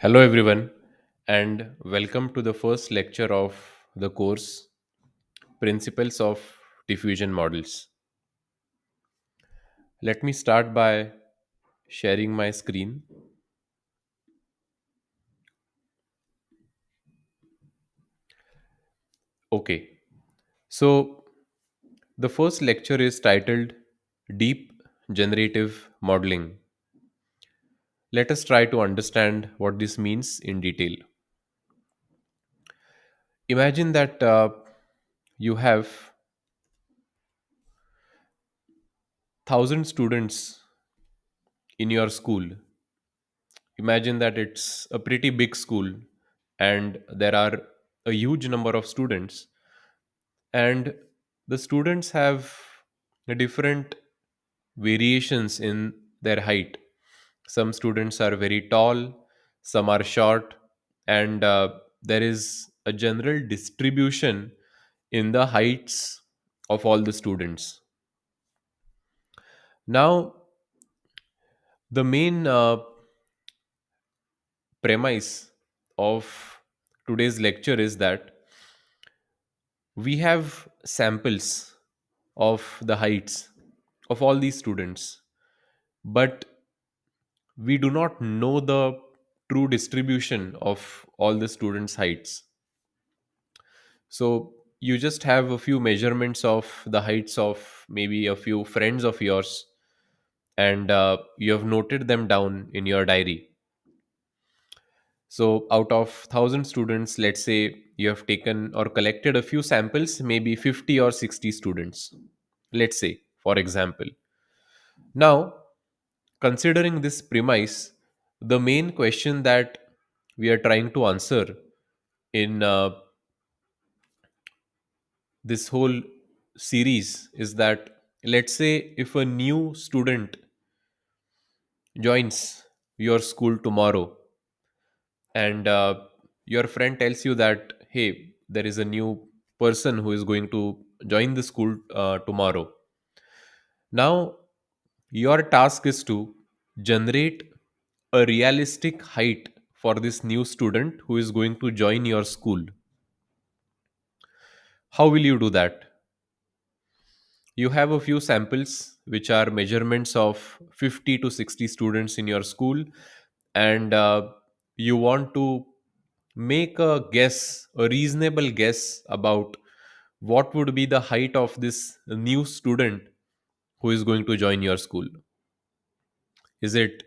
Hello, everyone, and welcome to the first lecture of the course Principles of Diffusion Models. Let me start by sharing my screen. Okay, so the first lecture is titled Deep Generative Modeling. Let us try to understand what this means in detail. Imagine that you have 1,000 students in your school. Imagine that it's a pretty big school and there are a huge number of students, and the students have different variations in their height. Some students are very tall, some are short, and there is a general distribution in the heights of all the students. Now, the main premise of today's lecture is that we have samples of the heights of all these students, but we do not know the true distribution of all the students' heights. So you just have a few measurements of the heights of maybe a few friends of yours, and you have noted them down in your diary. So out of 1,000 students, let's say you have taken or collected a few samples, maybe 50 or 60 students, let's say, for example. Now, considering this premise, the main question that we are trying to answer in this whole series is that, let's say if a new student joins your school tomorrow, and your friend tells you that, hey, there is a new person who is going to join the school tomorrow. Now your task is to generate a realistic height for this new student who is going to join your school. How will you do that? You have a few samples which are measurements of 50 to 60 students in your school, and you want to make a guess, a reasonable guess about what would be the height of this new student who is going to join your school. Is it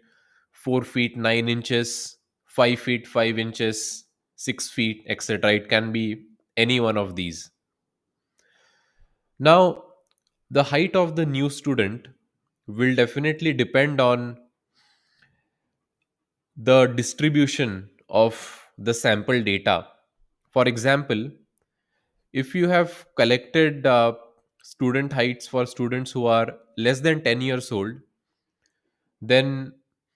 4 feet 9 inches, 5 feet 5 inches, 6 feet, etc.? It can be any one of these. Now, the height of the new student will definitely depend on the distribution of the sample data. For example, if you have collected student heights for students who are less than 10 years old, then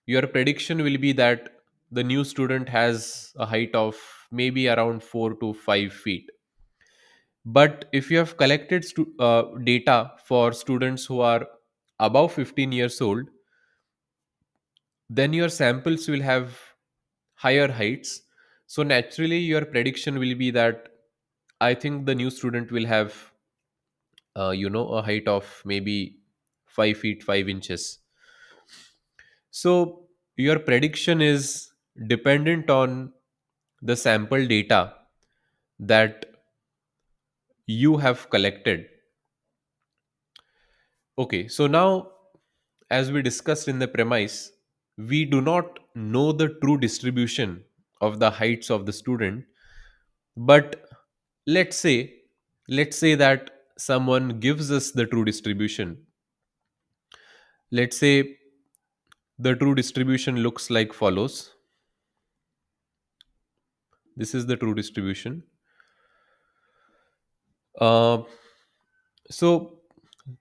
your prediction will be that the new student has a height of maybe around 4 to 5 feet. But if you have collected data for students who are above 15 years old, then your samples will have higher heights. So naturally, your prediction will be that I think the new student will have, a height of maybe 5 feet 5 inches. So your prediction is dependent on the sample data that you have collected. Okay, so now, as we discussed in the premise, we do not know the true distribution of the heights of the student, but let's say let's say that someone gives us the true distribution. Let's say the true distribution looks like follows. This is the true distribution. uh, so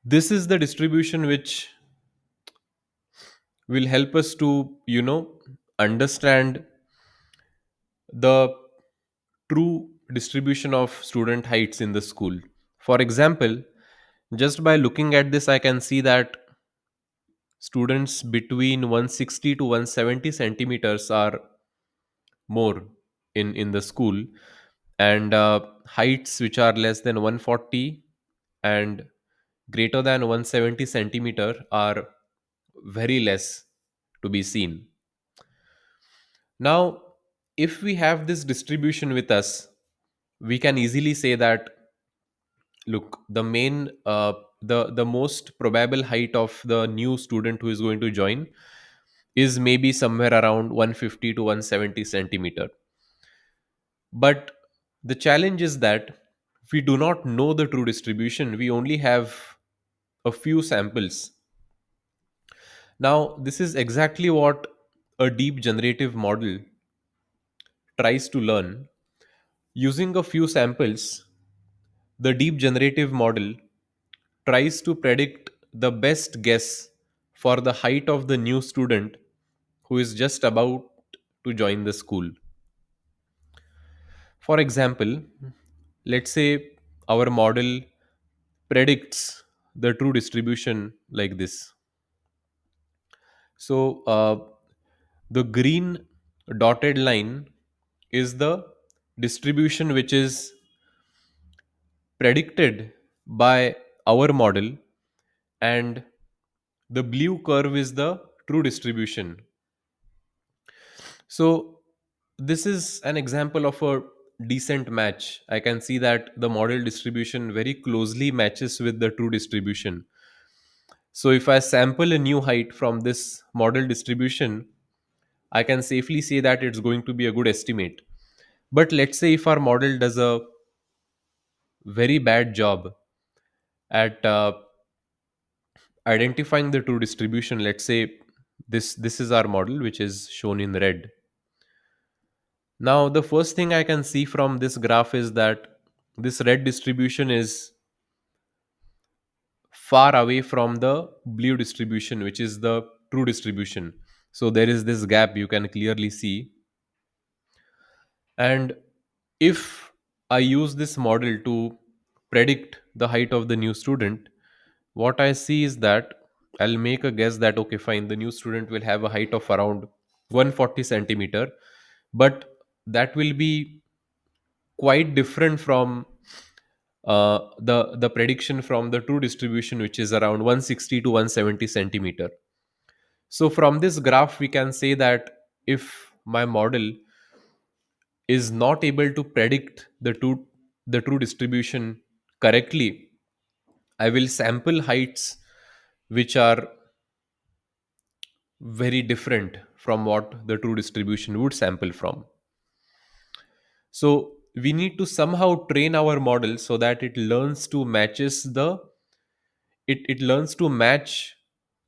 this is the distribution which will help us to understand the true distribution of student heights in the school. For example, just by looking at this, I can see that students between 160 to 170 centimeters are more in the school, and heights which are less than 140 and greater than 170 centimeter are very less to be seen. Now, if we have this distribution with us, we can easily say that, look, the main the most probable height of the new student who is going to join is maybe somewhere around 150 to 170 centimeter. But the challenge is that we do not know the true distribution. We only have a few samples. Now, this is exactly what a deep generative model tries to learn. Using a few samples, the deep generative model tries to predict the best guess for the height of the new student who is just about to join the school. For example, let's say our model predicts the true distribution like this. So, the green dotted line is the distribution which is predicted by our model, and the blue curve is the true distribution. So, this is an example of a decent match. I can see that the model distribution very closely matches with the true distribution. So, if I sample a new height from this model distribution, I can safely say that it's going to be a good estimate. But let's say if our model does a very bad job at identifying the true distribution, let's say this is our model which is shown in red. Now, the first thing I can see from this graph is that this red distribution is far away from the blue distribution, which is the true distribution. So, there is this gap you can clearly see. And if I use this model to predict the height of the new student, what I see is that I'll make a guess that, okay, fine, the new student will have a height of around 140 centimeter, but that will be quite different from the prediction from the true distribution, which is around 160 to 170 centimeter. So from this graph, we can say that if my model is not able to predict the true distribution correctly, I will sample heights which are very different from what the true distribution would sample from. So we need to somehow train our model so that it learns to match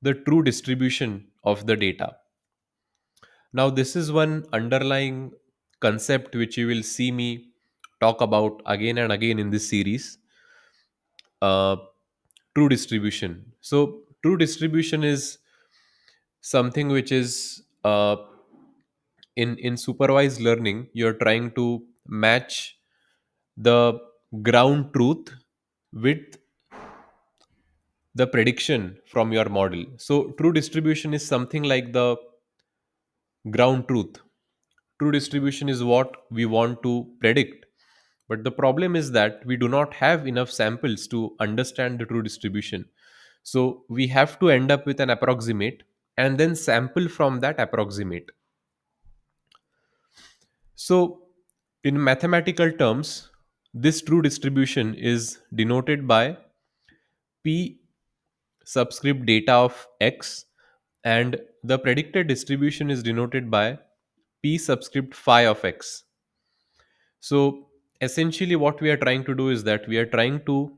the true distribution of the data. Now, this is one underlying concept which you will see me talk about again and again in this series. uh, True distribution. So true distribution is something which is in supervised learning, you're trying to match the ground truth with the prediction from your model. So true distribution is something like the ground truth. True distribution is what we want to predict, but the problem is that we do not have enough samples to understand the true distribution. So we have to end up with an approximate and then sample from that approximate. So, in mathematical terms, this true distribution is denoted by P subscript data of x, and the predicted distribution is denoted by P subscript phi of x. So, essentially, what we are trying to do is that we are trying to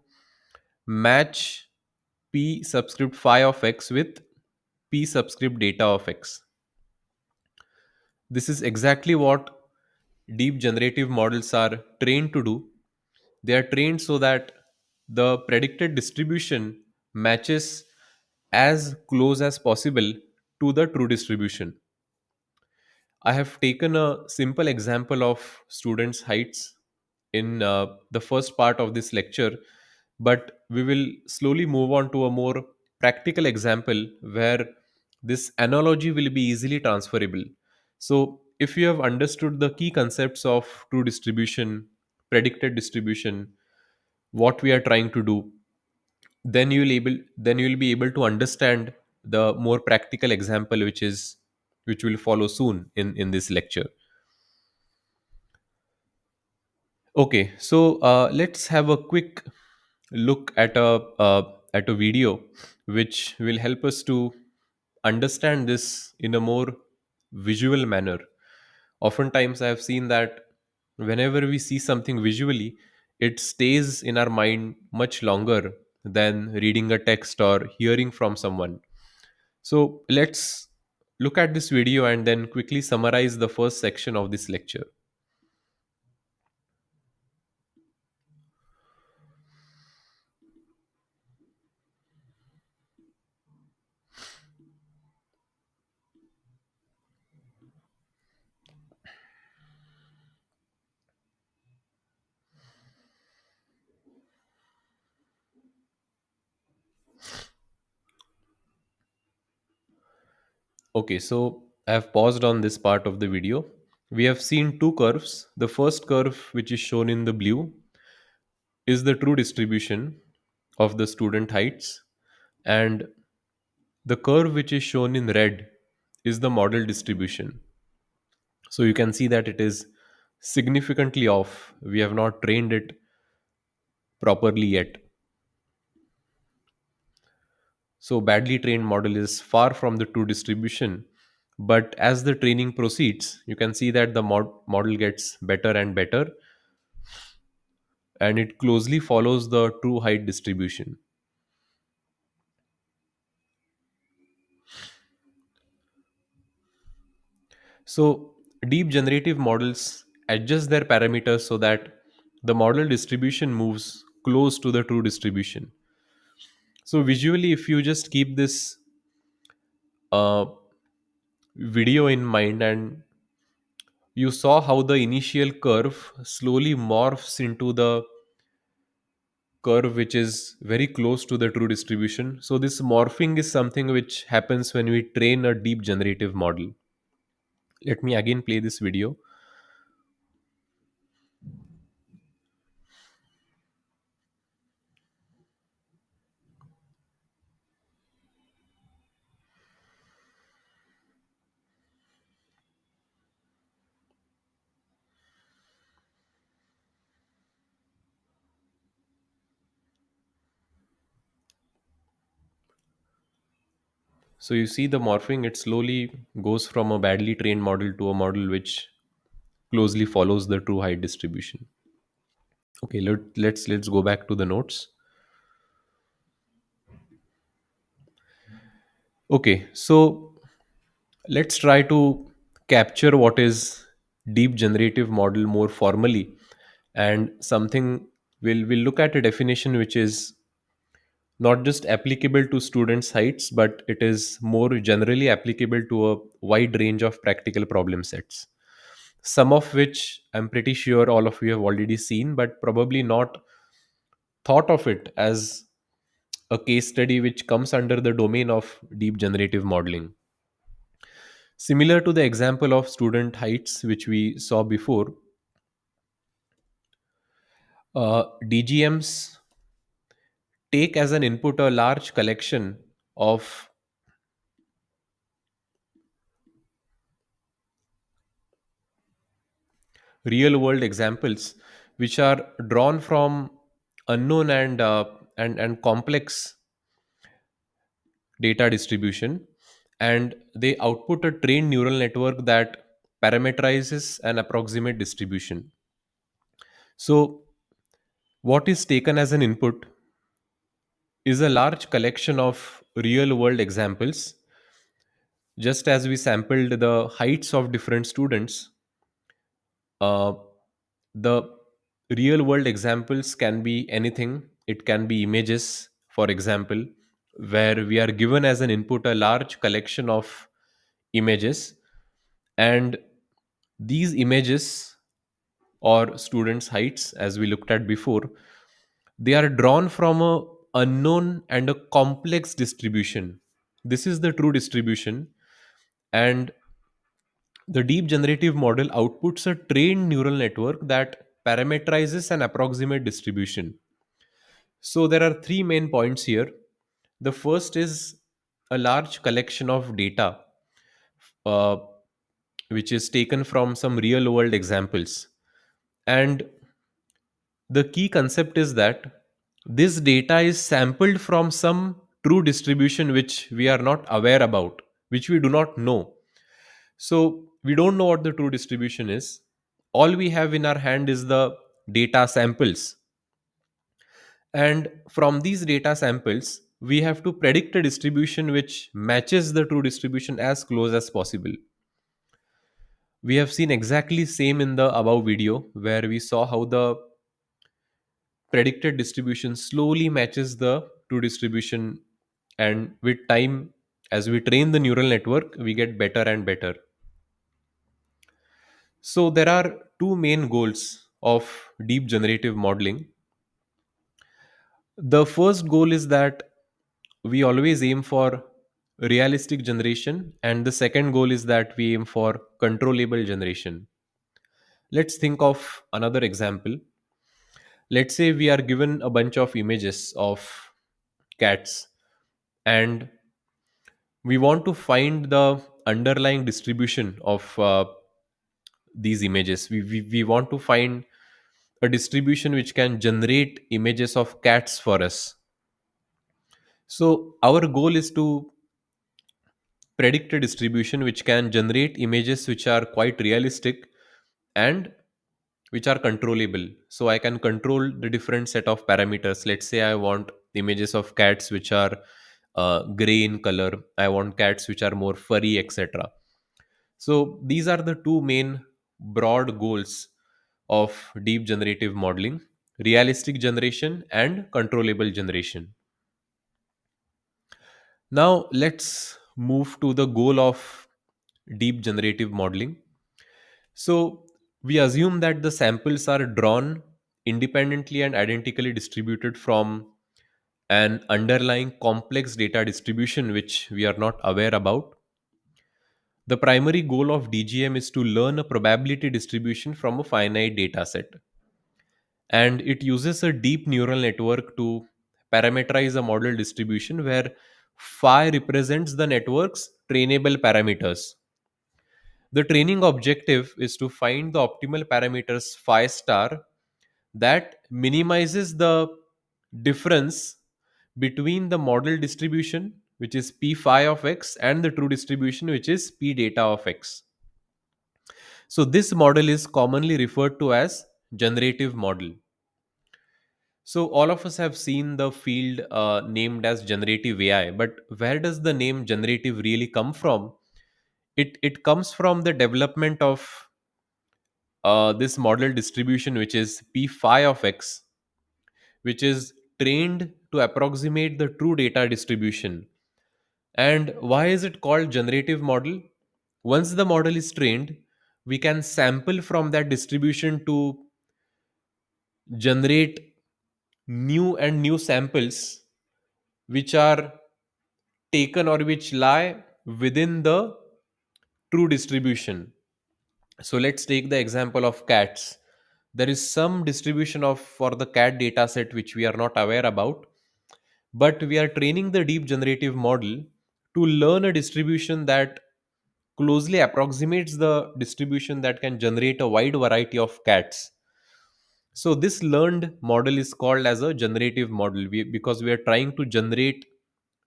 match P subscript phi of x with P subscript data of x. This is exactly what deep generative models are trained to do. They are trained so that the predicted distribution matches as close as possible to the true distribution. I have taken a simple example of students' heights in the first part of this lecture, but we will slowly move on to a more practical example where this analogy will be easily transferable. So, if you have understood the key concepts of true distribution, predicted distribution, what we are trying to do, then you will be able to understand the more practical example which will follow soon in this lecture. Okay, so let's have a quick look at a video which will help us to understand this in a more visual manner. Oftentimes, I have seen that whenever we see something visually, it stays in our mind much longer than reading a text or hearing from someone. So let's look at this video and then quickly summarize the first section of this lecture. Okay, so I have paused on this part of the video. We have seen two curves. The first curve, which is shown in the blue, is the true distribution of the student heights, and the curve, which is shown in red, is the model distribution. So you can see that it is significantly off. We have not trained it properly yet. So badly trained model is far from the true distribution. But as the training proceeds, you can see that the model gets better and better, and it closely follows the true height distribution. So deep generative models adjust their parameters so that the model distribution moves close to the true distribution. So visually, if you just keep this uh, video in mind, and you saw how the initial curve slowly morphs into the curve which is very close to the true distribution. So this morphing is something which happens when we train a deep generative model. Let me again play this video. So you see the morphing, it slowly goes from a badly trained model to a model which closely follows the true height distribution. Okay, let's go back to the notes. Okay, so let's try to capture what is deep generative model more formally, and something we'll look at a definition which is not just applicable to students' heights, but it is more generally applicable to a wide range of practical problem sets. Some of which I'm pretty sure all of you have already seen, but probably not thought of it as a case study which comes under the domain of deep generative modeling. Similar to the example of student heights, which we saw before, DGMs take as an input a large collection of real world examples which are drawn from unknown and complex data distribution, and they output a trained neural network that parameterizes an approximate distribution. So what is taken as an input is a large collection of real world examples. Just as we sampled the heights of different students, uh, the real world examples can be anything. It can be images, for example, where we are given as an input a large collection of images, and these images or students heights, as we looked at before, they are drawn from a unknown and a complex distribution. This is the true distribution, and The deep generative model outputs a trained neural network that parameterizes an approximate distribution. So there are three main points here. The first is a large collection of data, uh, which is taken from some real world examples. And the key concept is that this data is sampled from some true distribution which we are not aware about, which we do not know. So we don't know what the true distribution is. All we have in our hand is the data samples. And from these data samples, we have to predict a distribution which matches the true distribution as close as possible. We have seen exactly same in the above video where we saw how the predicted distribution slowly matches the true distribution, and with time, as we train the neural network, we get better and better. So there are two main goals of deep generative modeling. The first goal is that we always aim for realistic generation, and the second goal is that we aim for controllable generation. Let's think of another example. Let's say we are given a bunch of images of cats, and we want to find the underlying distribution of these images. We want to find a distribution which can generate images of cats for us. So our goal is to predict a distribution which can generate images which are quite realistic and which are controllable. So I can control the different set of parameters. Let's say I want images of cats which are gray in color, I want cats which are more furry, etc. So these are the two main broad goals of deep generative modeling: realistic generation and controllable generation. Now let's move to the goal of deep generative modeling. So we assume that the samples are drawn independently and identically distributed from an underlying complex data distribution which we are not aware about. The primary goal of DGM is to learn a probability distribution from a finite data set. And it uses a deep neural network to parameterize a model distribution where phi represents the network's trainable parameters. The training objective is to find the optimal parameters phi star that minimizes the difference between the model distribution, which is p phi of x, and the true distribution, which is p data of x. So this model is commonly referred to as generative model. So all of us have seen the field named as generative AI, but where does the name generative really come from? It comes from the development of this model distribution, which is p phi of x, which is trained to approximate the true data distribution. And why is it called generative model? Once the model is trained, we can sample from that distribution to generate new and new samples which are taken or which lie within the true distribution. So let's take the example of cats. There is some distribution of for the cat data set which we are not aware about, but we are training the deep generative model to learn a distribution that closely approximates the distribution that can generate a wide variety of cats. So this learned model is called as a generative model because we are trying to generate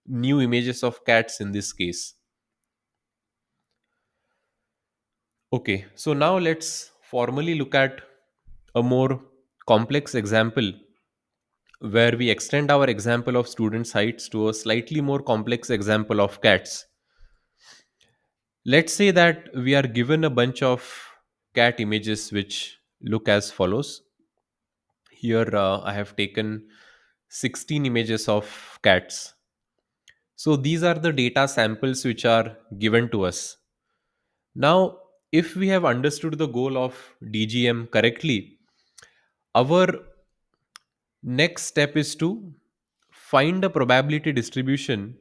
new images of cats in this case. Okay, so now let's formally look at a more complex example where we extend our example of students' heights to a slightly more complex example of cats. Let's say that we are given a bunch of cat images which look as follows. Here I have taken 16 images of cats. So these are the data samples which are given to us. Now, if we have understood the goal of DGM correctly, our next step is to find a probability distribution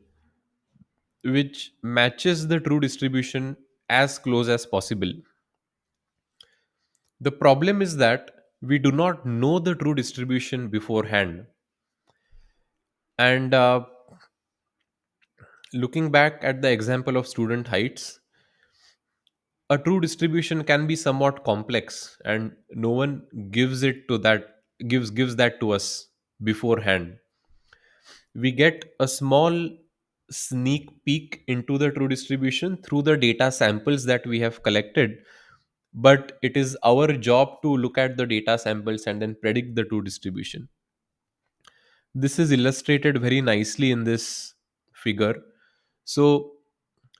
which matches the true distribution as close as possible. The problem is that we do not know the true distribution beforehand. And looking back at the example of student heights, a true distribution can be somewhat complex, and no one gives that to us beforehand. We get a small sneak peek into the true distribution through the data samples that we have collected, but it is our job to look at the data samples and then predict the true distribution. This is illustrated very nicely in this figure. So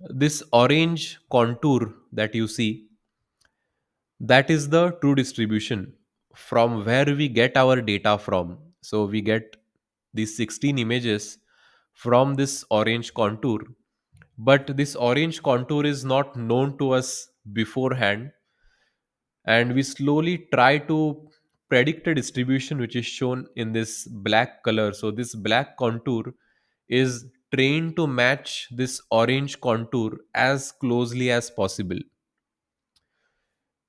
this orange contour that you see, that is the true distribution from where we get our data from. So we get these 16 images from this orange contour, but this orange contour is not known to us beforehand, and we slowly try to predict a distribution which is shown in this black color. So this black contour is trained to match this orange contour as closely as possible.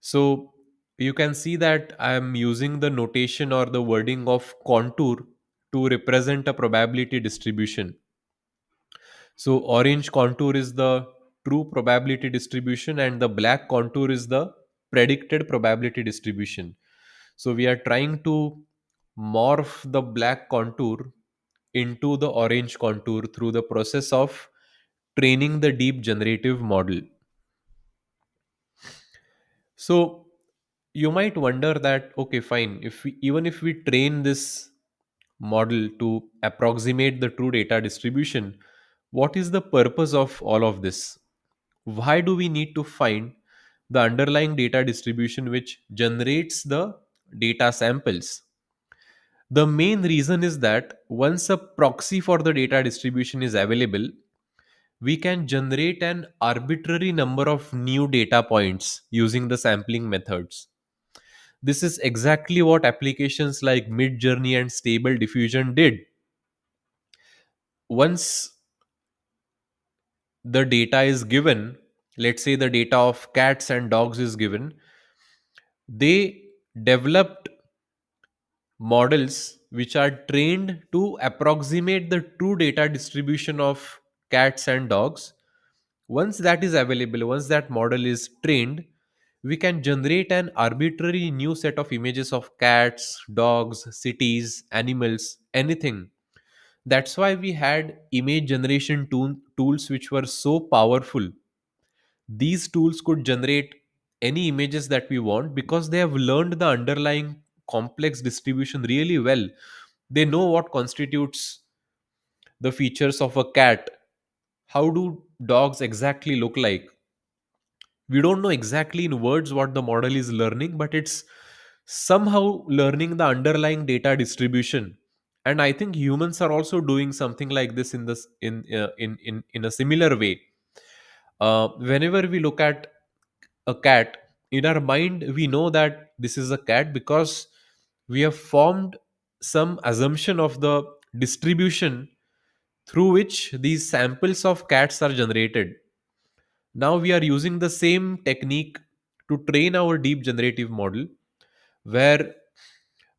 So you can see that I am using the notation or the wording of contour to represent a probability distribution. So orange contour is the true probability distribution and the black contour is the predicted probability distribution. So we are trying to morph the black contour into the orange contour through the process of training the deep generative model. So you might wonder that, okay, fine, even if we train this model to approximate the true data distribution, what is the purpose of all of this? Why do we need to find the underlying data distribution which generates the data samples? The main reason is that once a proxy for the data distribution is available, we can generate an arbitrary number of new data points using the sampling methods. This is exactly what applications like Midjourney and Stable Diffusion did. Once the data is given, let's say the data of cats and dogs is given, they developed models which are trained to approximate the true data distribution of cats and dogs. Once that is available, once that model is trained, we can generate an arbitrary new set of images of cats, dogs, cities, animals, anything. That's why we had image generation tools which were so powerful. These tools could generate any images that we want because they have learned the underlying complex distribution really well. They know what constitutes the features of a cat. How do dogs exactly look like? We don't know exactly in words what the model is learning, but it's somehow learning the underlying data distribution. And I think humans are also doing something like this in this in a similar way. Whenever we look at a cat, in our mind we know that this is a cat because we have formed some assumption of the distribution through which these samples of cats are generated. Now we are using the same technique to train our deep generative model, where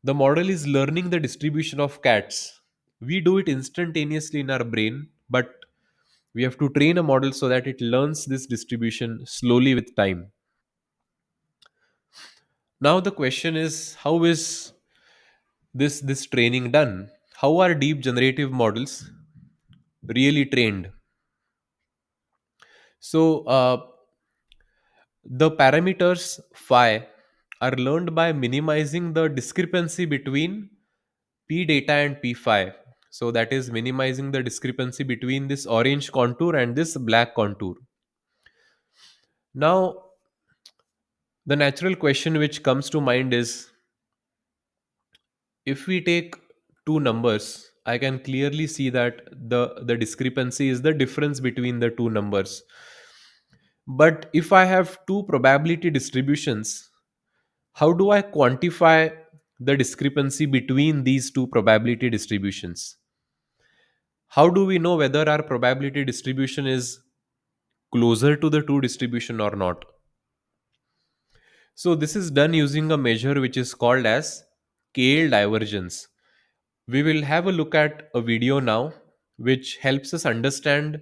the model is learning the distribution of cats. We do it instantaneously in our brain, but we have to train a model so that it learns this distribution slowly with time. Now the question is, how is this training done? How are deep generative models really trained? So the parameters phi are learned by minimizing the discrepancy between p data and p phi. So that is minimizing the discrepancy between this orange contour and this black contour. Now the natural question which comes to mind is, if we take two numbers, I can clearly see that the discrepancy is the difference between the two numbers. But if I have two probability distributions, how do I quantify the discrepancy between these two probability distributions? How do we know whether our probability distribution is closer to the true distribution or not. So this is done using a measure which is called as KL divergence. We will have a look at a video now which helps us understand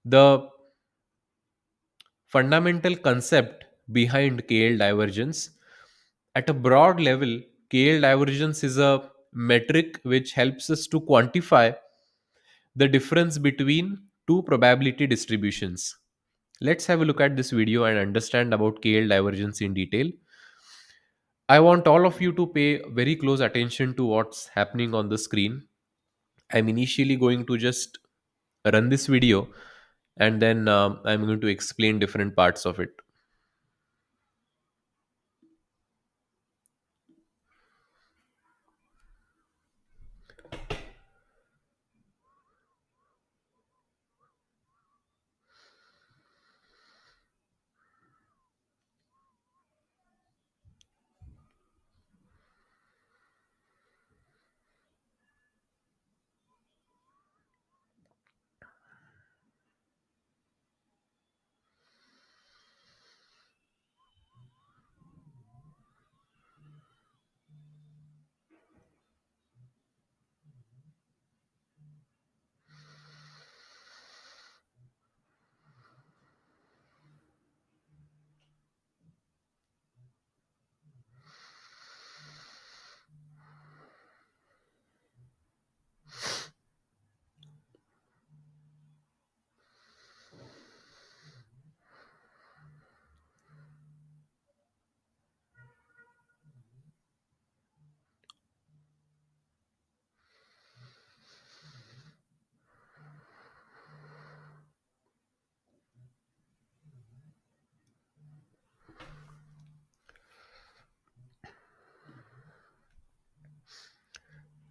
the fundamental concept behind KL divergence. At a broad level, KL divergence is a metric which helps us to quantify the difference between two probability distributions. Let's have a look at this video and understand about KL divergence in detail. I want all of you to pay very close attention to what's happening on the screen. I'm initially going to just run this video, and then I'm going to explain different parts of it.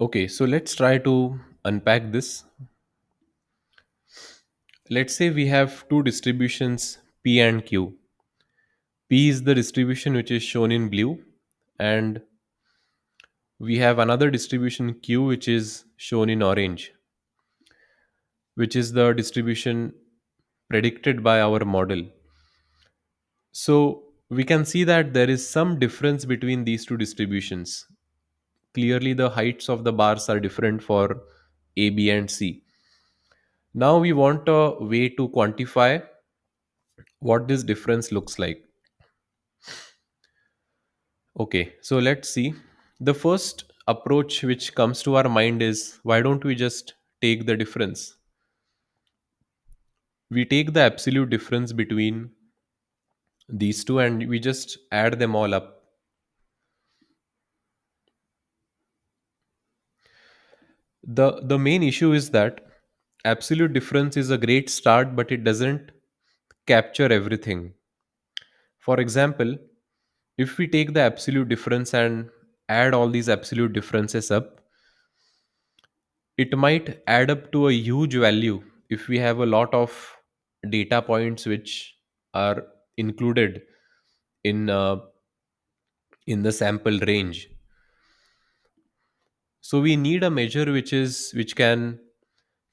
Okay, so let's try to unpack this. Let's say we have two distributions P and Q. P is the distribution which is shown in blue, and we have another distribution Q which is shown in orange, which is the distribution predicted by our model. So we can see that there is some difference between these two distributions. Clearly, the heights of the bars are different for A, B, and C. Now we want a way to quantify what this difference looks like. Okay, so let's see. The first approach which comes to our mind is, why don't we just take the difference? We take the absolute difference between these two and we just add them all up. The main issue is that absolute difference is a great start, but it doesn't capture everything. For example, if we take the absolute difference and add all these absolute differences up, it might add up to a huge value if we have a lot of data points which are included in in the sample range. So we need a measure which can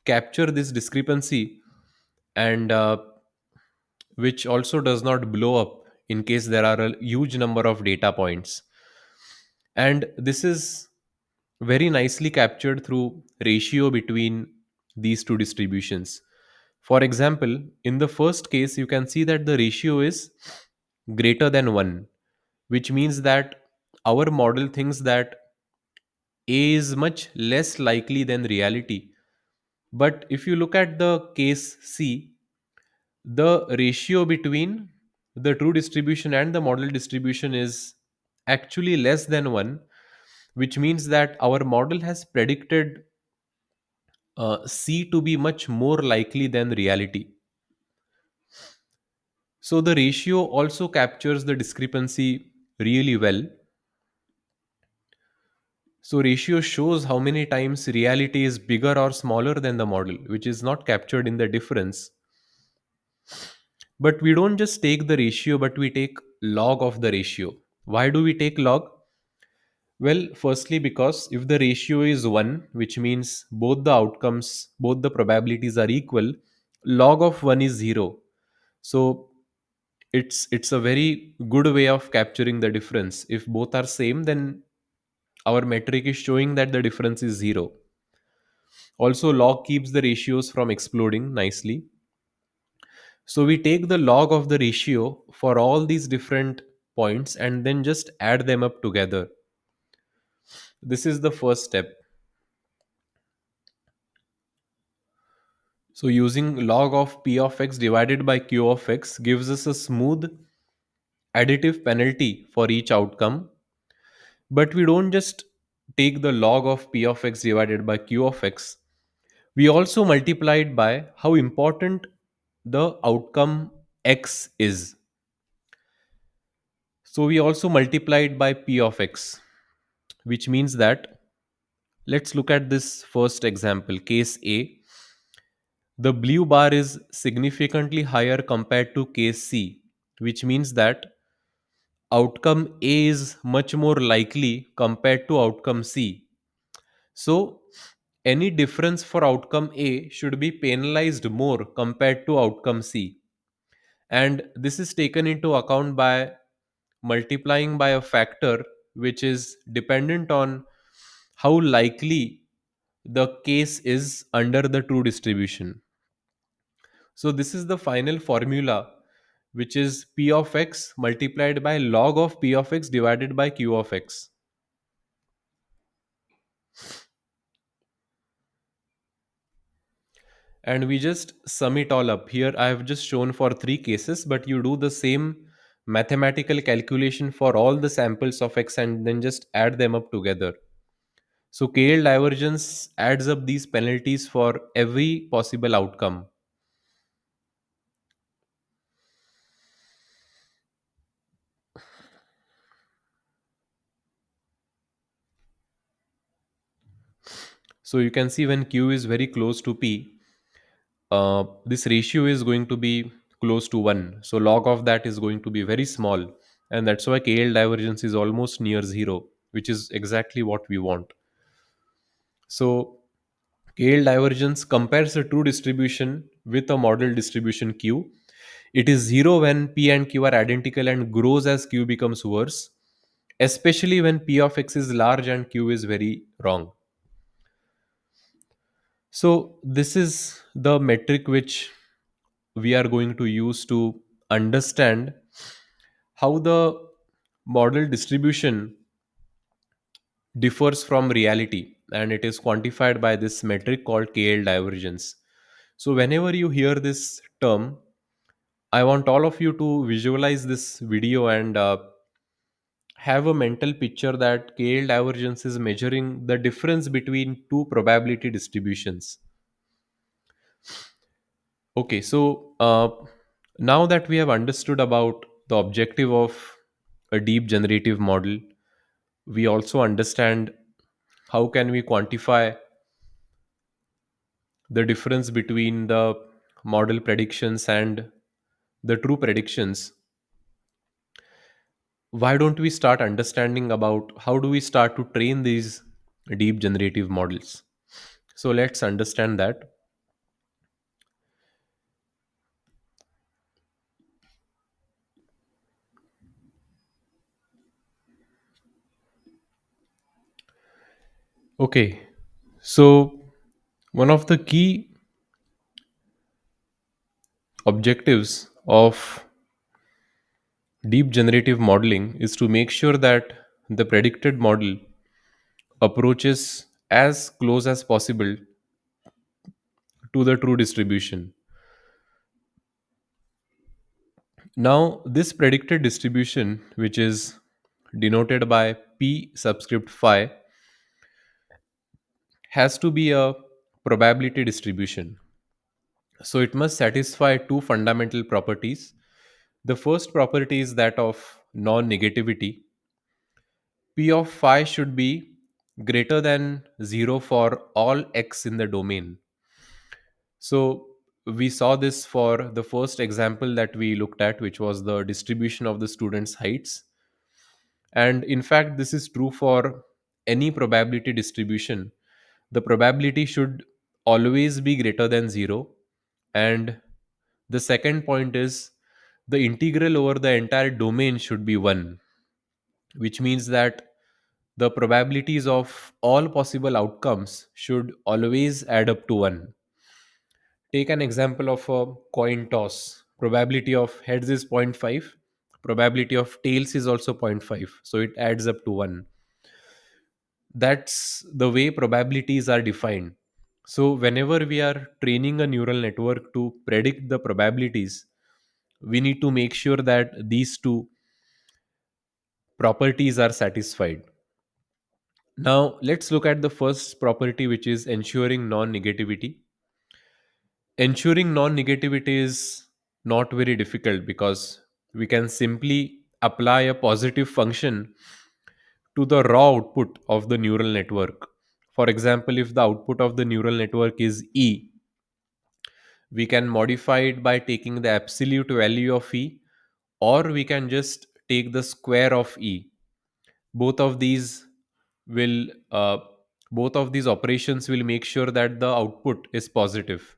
capture this discrepancy, and which also does not blow up in case there are a huge number of data points. And this is very nicely captured through ratio between these two distributions. For example, in the first case, you can see that the ratio is greater than 1, which means that our model thinks that A is much less likely than reality. But if you look at the case C, the ratio between the true distribution and the model distribution is actually less than 1, which means that our model has predicted C to be much more likely than reality. So the ratio also captures the discrepancy really well. So ratio shows how many times reality is bigger or smaller than the model, which is not captured in the difference. But we don't just take the ratio, but we take log of the ratio. Why do we take log? Well, firstly, because if the ratio is 1, which means both the outcomes, both the probabilities are equal, log of 1 is 0. So it's a very good way of capturing the difference. If both are same, then our metric is showing that the difference is 0. Also, log keeps the ratios from exploding nicely. So we take the log of the ratio for all these different points and then just add them up together. This is the first step. So using log of p of x divided by q of x gives us a smooth additive penalty for each outcome. But we don't just take the log of p of x divided by q of x. We also multiply it by how important the outcome x is. So we also multiply it by p of x, which means that, let's look at this first example, case A. The blue bar is significantly higher compared to case C, which means that outcome A is much more likely compared to outcome C. So, any difference for outcome A should be penalized more compared to outcome C. And this is taken into account by multiplying by a factor which is dependent on how likely the case is under the true distribution. So this is the final formula, which is p of x multiplied by log of p of x divided by q of x. And we just sum it all up. Here I have just shown for three cases, but you do the same mathematical calculation for all the samples of x and then just add them up together. So KL divergence adds up these penalties for every possible outcome. So you can see when q is very close to p, this ratio is going to be close to 1. So log of that is going to be very small. And that's why KL divergence is almost near 0, which is exactly what we want. So KL divergence compares a true distribution with a model distribution Q. It is 0 when P and Q are identical and grows as Q becomes worse, especially when P of X is large and Q is very wrong. So, this is the metric which we are going to use to understand how the model distribution differs from reality, and it is quantified by this metric called KL divergence. So, whenever you hear this term, I want all of you to visualize this video and have a mental picture that KL divergence is measuring the difference between two probability distributions. Okay, so now that we have understood about the objective of a deep generative model, we also understand how can we quantify the difference between the model predictions and the true predictions. Why don't we start understanding about how do we start to train these deep generative models? So let's understand that. Okay, so one of the key objectives of deep generative modeling is to make sure that the predicted model approaches as close as possible to the true distribution. Now, this predicted distribution, which is denoted by p subscript phi, has to be a probability distribution. So, it must satisfy two fundamental properties. The first property is that of non negativity. P of phi should be greater than 0 for all x in the domain. So we saw this for the first example that we looked at, which was the distribution of the students' heights. And in fact, this is true for any probability distribution. The probability should always be greater than 0. And the second point is the integral over the entire domain should be 1, which means that the probabilities of all possible outcomes should always add up to 1. Take an example of a coin toss. Probability of heads is zero point 0.5, probability of tails is also zero point 0.5, so it adds up to 1. That's the way probabilities are defined. So whenever we are training a neural network to predict the probabilities, we need to make sure that these two properties are satisfied. Now let's look at the first property, which is ensuring non-negativity. Ensuring non-negativity is not very difficult because we can simply apply a positive function to the raw output of the neural network. For example, if the output of the neural network is E, we can modify it by taking the absolute value of E, or we can just take the square of E. Both of these will both of these operations will make sure that the output is positive.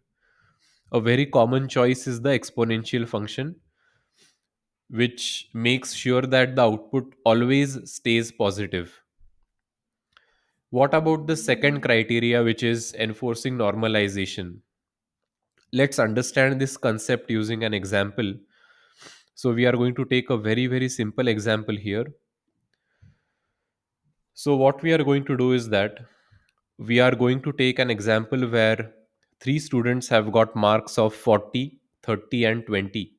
A very common choice is the exponential function, which makes sure that the output always stays positive. What about the second criteria, which is enforcing normalization? Let's understand this concept using an example. So, we are going to take a very, very simple example here. So, what we are going to do is that we are going to take an example where three students have got marks of 40, 30, and 20.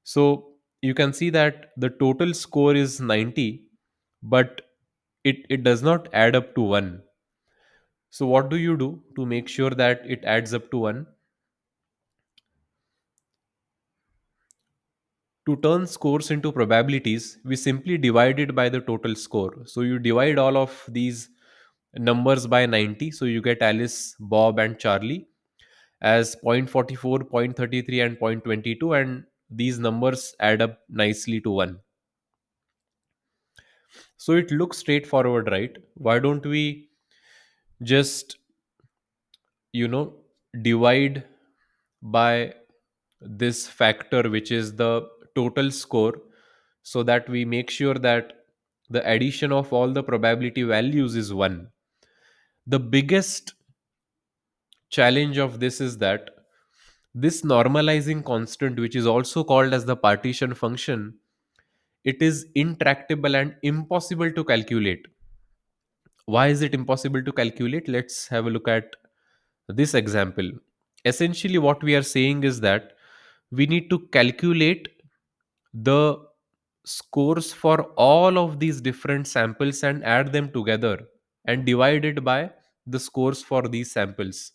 So, you can see that the total score is 90, but it does not add up to 1. So, what do you do to make sure that it adds up to 1? To turn scores into probabilities, we simply divide it by the total score. So, you divide all of these numbers by 90. So, you get Alice, Bob, and Charlie as 0.44, 0.33, and 0.22. And these numbers add up nicely to 1. So, it looks straightforward, right? Why don't we just, you know, divide by this factor, which is the total score, so that we make sure that the addition of all the probability values is 1. The biggest challenge of this is that this normalizing constant, which is also called as the partition function, it is intractable and impossible to calculate. Why is it impossible to calculate? Let's have a look at this example. Essentially, what we are saying is that we need to calculate the scores for all of these different samples and add them together and divide it by the scores for these samples.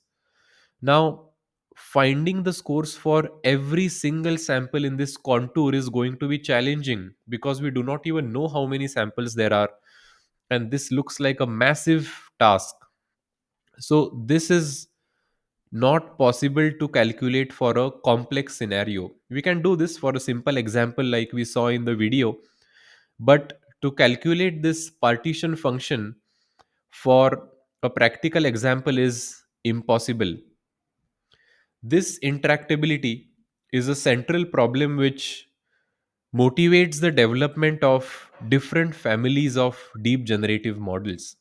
Now, finding the scores for every single sample in this contour is going to be challenging because we do not even know how many samples there are, and this looks like a massive task. So, this is not possible to calculate for a complex scenario. We can do this for a simple example like we saw in the video, but to calculate this partition function for a practical example is impossible. This intractability is a central problem which motivates the development of different families of deep generative models.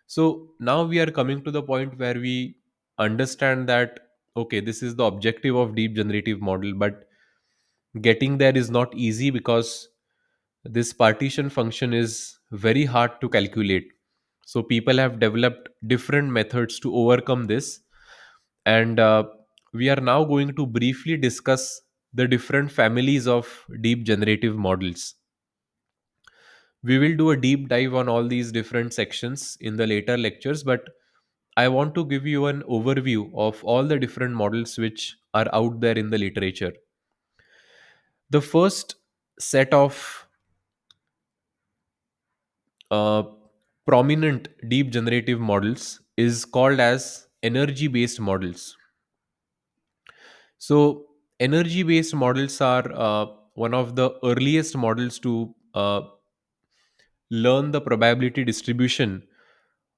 So now we are coming to the point where we understand that okay, this is the objective of deep generative model, but getting there is not easy because this partition function is very hard to calculate. So people have developed different methods to overcome this, and we are now going to briefly discuss the different families of deep generative models. We will do a deep dive on all these different sections in the later lectures, but I want to give you an overview of all the different models which are out there in the literature. The first set of uh, prominent deep generative models is called as energy based models. So, energy based models are one of the earliest models to learn the probability distribution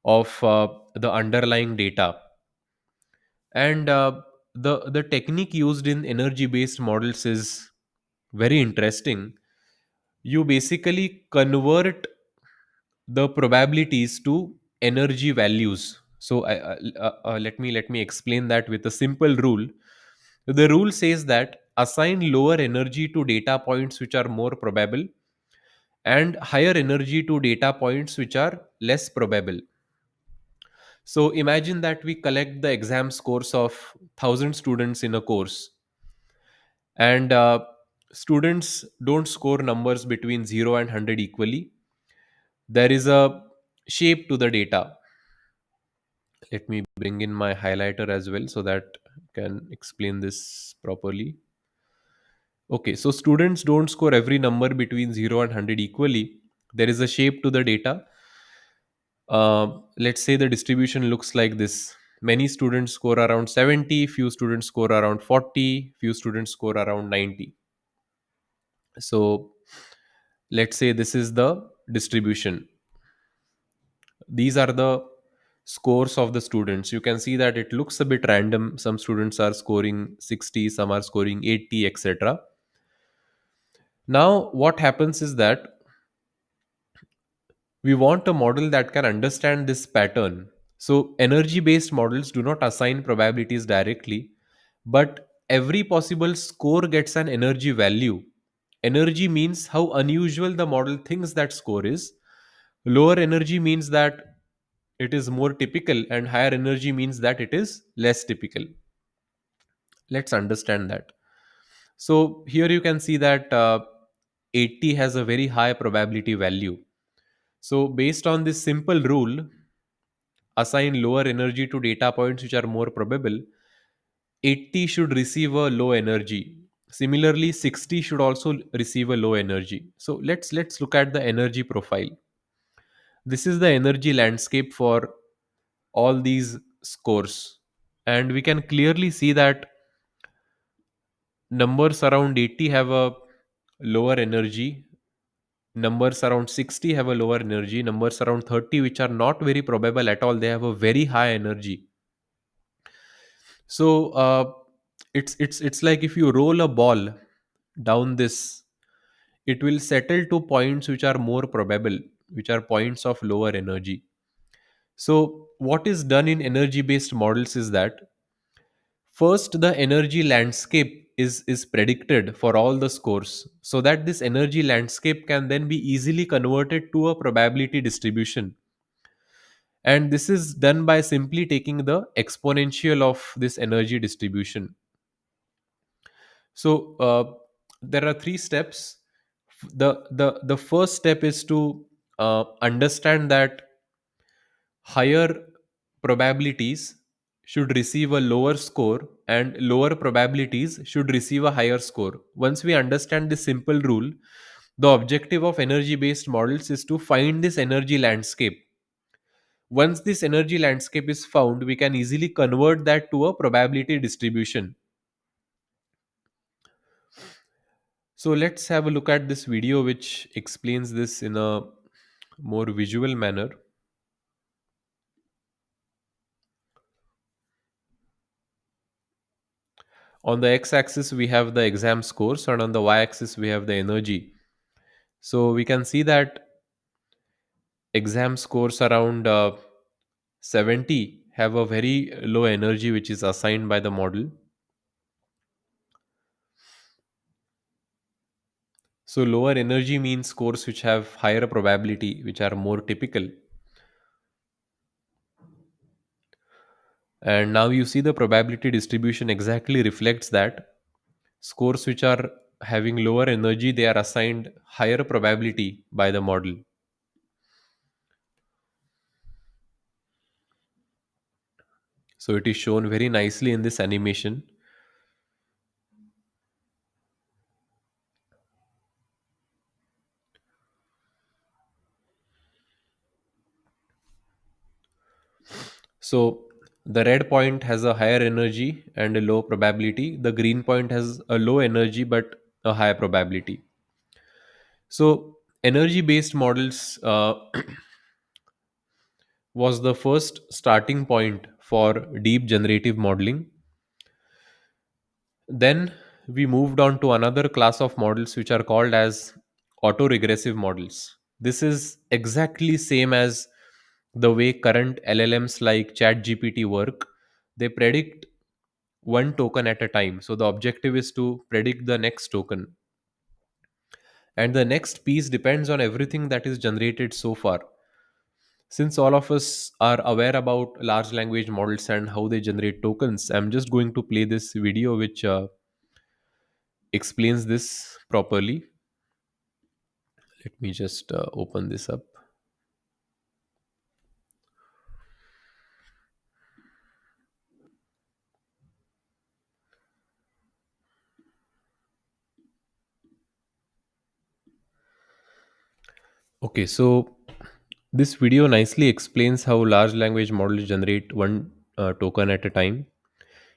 of the underlying data. And the technique used in energy based models is very interesting. You basically convert the probabilities to energy values. So let me explain that with a simple rule. The rule says that assign lower energy to data points which are more probable, and higher energy to data points which are less probable. So imagine that we collect the exam scores of 1,000 students in a course, and students don't score numbers between 0 and 100 equally. There is a shape to the data. Let me bring in my highlighter as well so that I can explain this properly. Okay, so students don't score every number between 0 and 100 equally. There is a shape to the data. Let's say the distribution looks like this. Many students score around 70, few students score around 40, few students score around 90. So let's say this is the distribution. These are the scores of the students. You can see that it looks a bit random. Some students are scoring 60, some are scoring 80, etc. Now what happens is that we want a model that can understand this pattern. So energy based models do not assign probabilities directly, but every possible score gets an energy value. Energy means how unusual the model thinks that score is. Lower energy means that it is more typical, and higher energy means that it is less typical. Let's understand that. So here you can see that 80 has a very high probability value. So based on this simple rule, assign lower energy to data points which are more probable, 80 should receive a low energy. Similarly, 60 should also receive a low energy. So let's look at the energy profile. This is the energy landscape for all these scores, and we can clearly see that numbers around 80 have a lower energy, numbers around 60 have a lower energy, numbers around 30 which are not very probable at all, they have a very high energy. So it's like if you roll a ball down this, it will settle to points which are more probable, which are points of lower energy. So what is done in energy based models is that first the energy landscape is predicted for all the scores, so that this energy landscape can then be easily converted to a probability distribution. And this is done by simply taking the exponential of this energy distribution. So there are three steps. The first step is to understand that higher probabilities should receive a lower score, and lower probabilities should receive a higher score. Once we understand this simple rule, the objective of energy based models is to find this energy landscape. Once this energy landscape is found, we can easily convert that to a probability distribution. So let's have a look at this video which explains this in a more visual manner. On the x axis, we have the exam scores, and on the y axis, we have the energy. So we can see that exam scores around 70 have a very low energy which is assigned by the model. So lower energy means scores which have higher probability, which are more typical. And now you see the probability distribution exactly reflects that. Scores which are having lower energy, they are assigned higher probability by the model. So it is shown very nicely in this animation. So the red point has a higher energy and a low probability. The green point has a low energy but a high probability. So energy based models was the first starting point for deep generative modeling. Then we moved on to another class of models which are called as autoregressive models. This is exactly same as the way current LLMs like ChatGPT work. They predict one token at a time. So the objective is to predict the next token. And the next piece depends on everything that is generated so far. Since all of us are aware about large language models and how they generate tokens, I'm just going to play this video which explains this properly. Let me just open this up. Okay, so this video nicely explains how large language models generate one token at a time.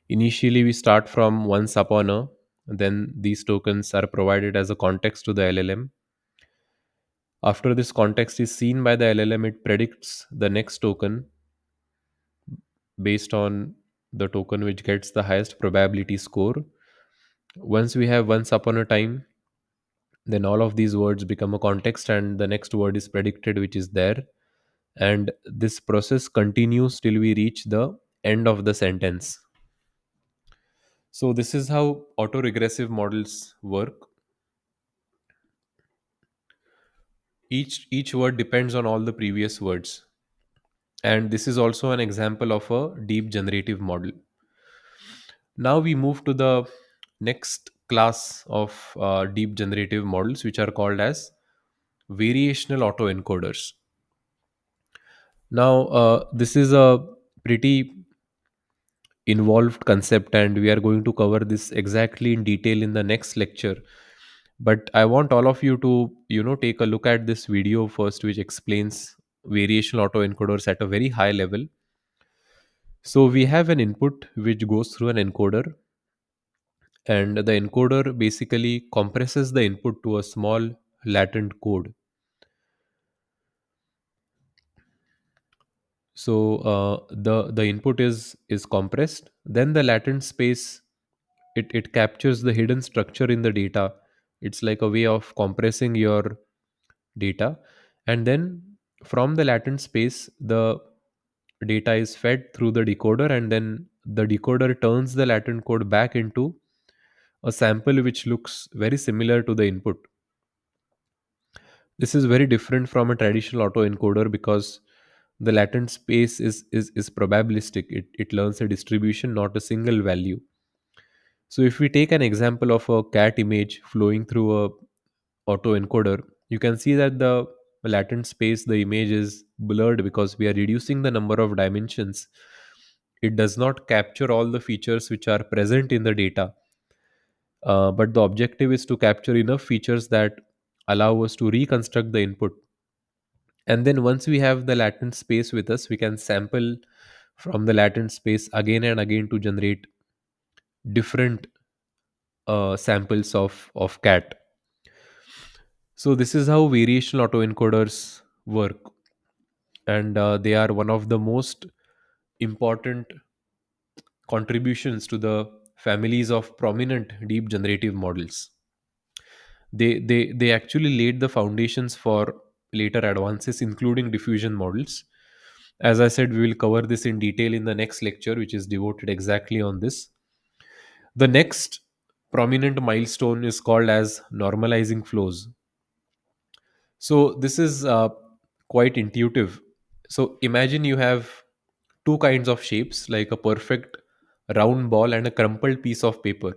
Initially, we start from one subheuner, then these tokens are provided as a context to the LLM. After this context is seen by the LLM, it predicts the next token based on the token which gets the highest probability score. Once we have once upon a time, then all of these words become a context and the next word is predicted which is there. And this process continues till we reach the end of the sentence. So this is how autoregressive models work. Each word depends on all the previous words. And this is also an example of a deep generative model. Now we move to the next class of deep generative models, which are called as variational autoencoders. Now, this is a pretty involved concept, and we are going to cover this exactly in detail in the next lecture. But I want all of you to, take a look at this video first, which explains variational autoencoders at a very high level. So we have an input which goes through an encoder, and the encoder basically compresses the input to a small latent code. So the input is compressed, then the latent space, it captures the hidden structure in the data. It's like a way of compressing your data, and then from the latent space the data is fed through the decoder, and then the decoder turns the latent code back into a sample which looks very similar to the input. This is very different from a traditional autoencoder because the latent space is probabilistic. It learns a distribution, not a single value. So if we take an example of a cat image flowing through a autoencoder, you can see that the latent space, the image is blurred because we are reducing the number of dimensions. It does not capture all the features which are present in the data. But the objective is to capture enough features that allow us to reconstruct the input. And then once we have the latent space with us, we can sample from the latent space again and again to generate different samples of cat. So this is how variational autoencoders work, and they are one of the most important contributions to the families of prominent deep generative models. They actually laid the foundations for later advances, including diffusion models. As I said, we will cover this in detail in the next lecture, which is devoted exactly on this. The next prominent milestone is called as normalizing flows. So this is quite intuitive. So imagine you have two kinds of shapes, like a perfect round ball and a crumpled piece of paper.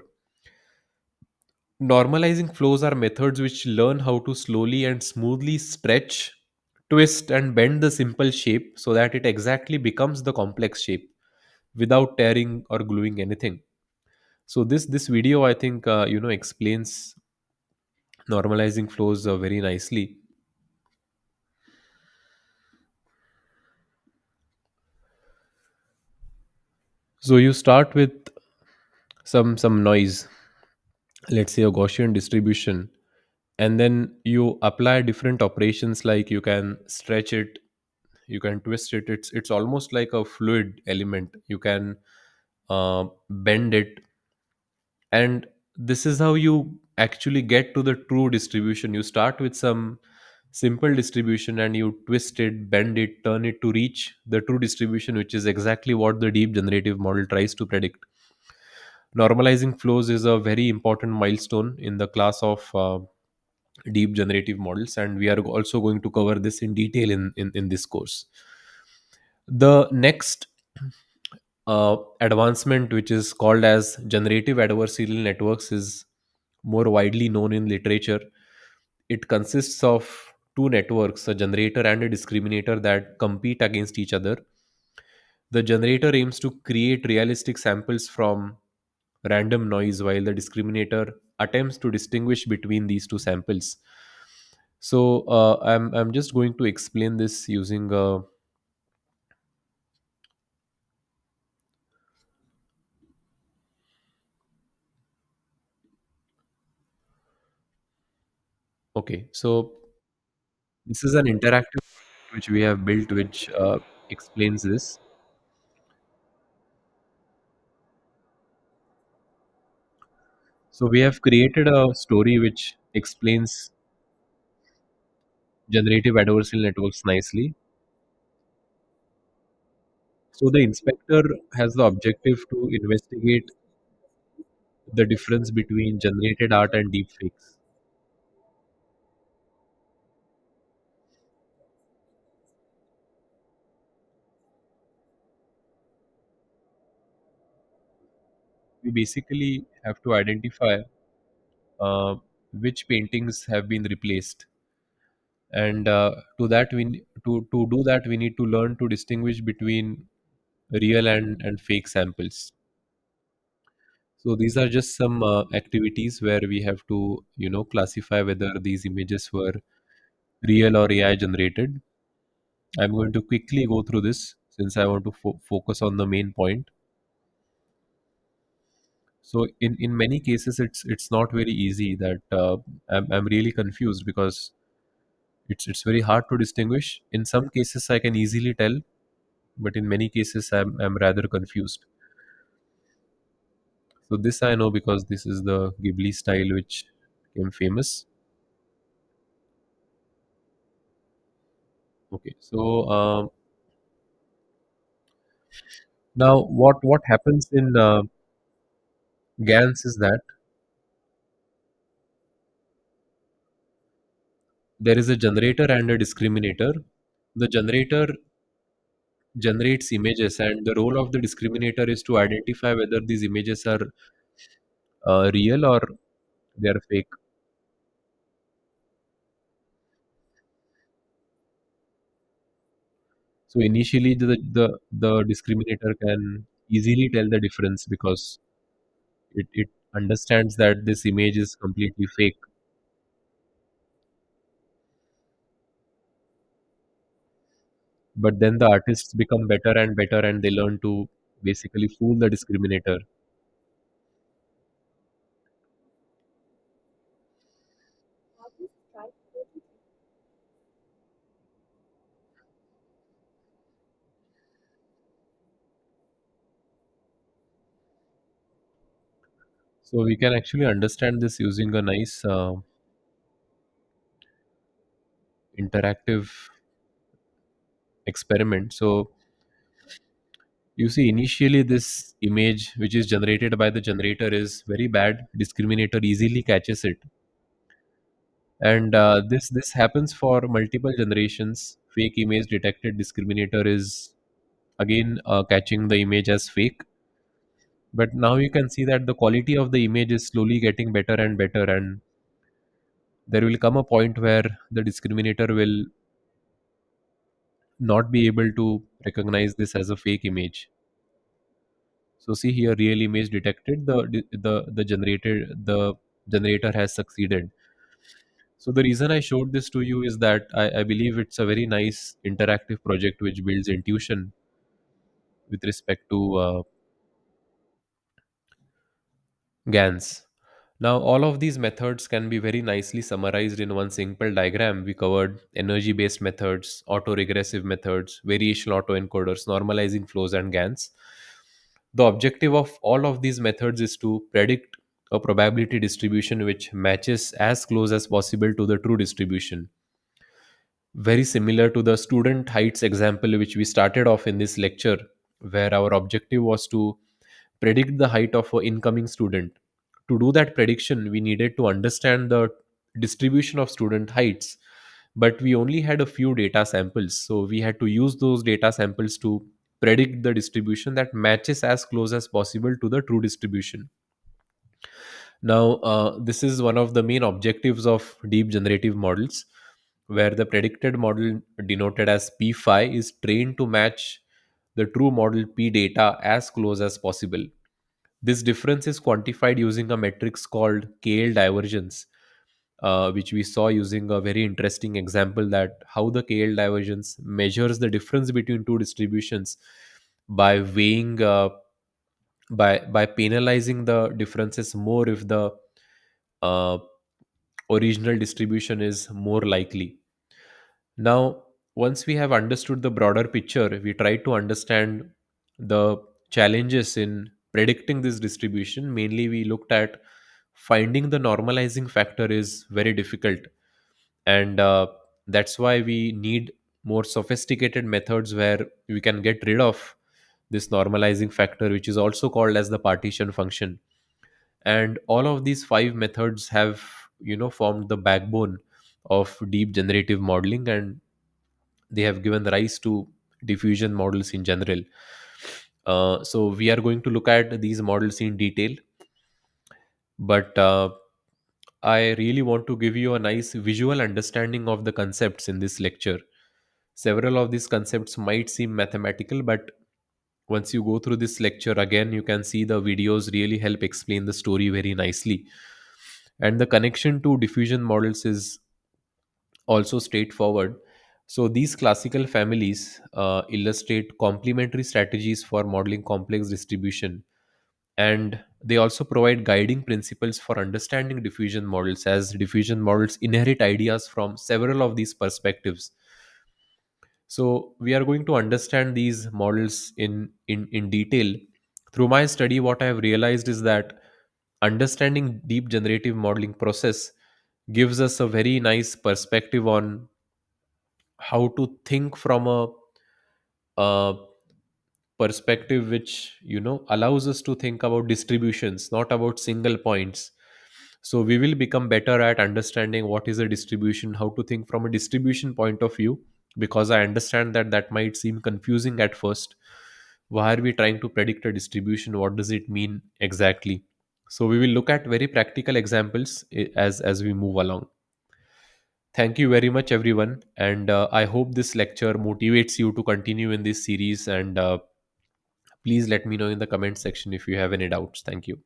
Normalizing flows are methods which learn how to slowly and smoothly stretch, twist, and bend the simple shape so that it exactly becomes the complex shape without tearing or gluing anything. So this video, I think, explains normalizing flows very nicely. So you start with some noise, let's say a Gaussian distribution, and then you apply different operations, like you can stretch it, you can twist it. It's almost like a fluid element. You can bend it, And this is how you actually get to the true distribution. You start with some simple distribution and you twist it, bend it, turn it to reach the true distribution, which is exactly what the deep generative model tries to predict. Normalizing flows is a very important milestone in the class of deep generative models, and we are also going to cover this in detail in this course. The next advancement, which is called as generative adversarial networks, is more widely known in literature. It consists of two networks, a generator and a discriminator, that compete against each other. The generator aims to create realistic samples from random noise, while the discriminator attempts to distinguish between these two samples. So I'm just going to explain this using okay. So this is an interactive which we have built, which explains this. So we have created a story which explains generative adversarial networks nicely. So the inspector has the objective to investigate the difference between generated art and deepfakes. We basically have to identify uh, which paintings have been replaced, and to do that we need to learn to distinguish between real and fake samples. So these are just some activities where we have to classify whether these images were real or AI generated. I'm going to quickly go through this since I want to focus on the main point. So in many cases it's not very easy. That I'm really confused because it's very hard to distinguish. In some cases I can easily tell, but in many cases I'm rather confused. So this I know because this is the Ghibli style which became famous. Okay, so now what happens in GANs is that there is a generator and a discriminator. The generator generates images, and the role of the discriminator is to identify whether these images are real or they are fake. So initially the discriminator can easily tell the difference because it understands that this image is completely fake. But then the artists become better and better, and they learn to basically fool the discriminator. So we can actually understand this using a nice interactive experiment. So you see, initially this image which is generated by the generator is very bad. Discriminator easily catches it, and this happens for multiple generations. Fake image detected, discriminator is again catching the image as fake. But now you can see that the quality of the image is slowly getting better and better, and there will come a point where the discriminator will not be able to recognize this as a fake image. So see here, real image detected. The generator has succeeded. So the reason I showed this to you is that I believe it's a very nice interactive project which builds intuition with respect to GANs. Now, all of these methods can be very nicely summarized in one simple diagram. We covered energy-based methods, autoregressive methods, variational autoencoders, normalizing flows, and GANs. The objective of all of these methods is to predict a probability distribution which matches as close as possible to the true distribution. Very similar to the student heights example which we started off in this lecture, where our objective was to predict the height of an incoming student. To do that prediction, we needed to understand the distribution of student heights, but we only had a few data samples. So we had to use those data samples to predict the distribution that matches as close as possible to the true distribution. Now, this is one of the main objectives of deep generative models, where the predicted model denoted as P phi is trained to match the true model P data as close as possible. This difference is quantified using a matrix called KL divergence, which we saw using a very interesting example that how the KL divergence measures the difference between two distributions by weighing by penalizing the differences more if the uh, original distribution is more likely. Now, once we have understood the broader picture, we try to understand the challenges in predicting this distribution. Mainly, we looked at finding the normalizing factor is very difficult, and that's why we need more sophisticated methods where we can get rid of this normalizing factor, which is also called as the partition function. And all of these five methods have formed the backbone of deep generative modeling, and they have given rise to diffusion models in general. So we are going to look at these models in detail, but I really want to give you a nice visual understanding of the concepts in this lecture. Several of these concepts might seem mathematical, but once you go through this lecture again, you can see the videos really help explain the story very nicely. And the connection to diffusion models is also straightforward. So these classical families illustrate complementary strategies for modeling complex distribution, and they also provide guiding principles for understanding diffusion models, as diffusion models inherit ideas from several of these perspectives. So we are going to understand these models in detail. Through my study, what I have realized is that understanding deep generative modeling process gives us a very nice perspective on how to think from a perspective which allows us to think about distributions, not about single points. So we will become better at understanding what is a distribution, how to think from a distribution point of view, because I understand that that might seem confusing at first. Why are we trying to predict a distribution? What does it mean exactly? So we will look at very practical examples as we move along. Thank you very much, everyone. And I hope this lecture motivates you to continue in this series. And please let me know in the comment section if you have any doubts. Thank you.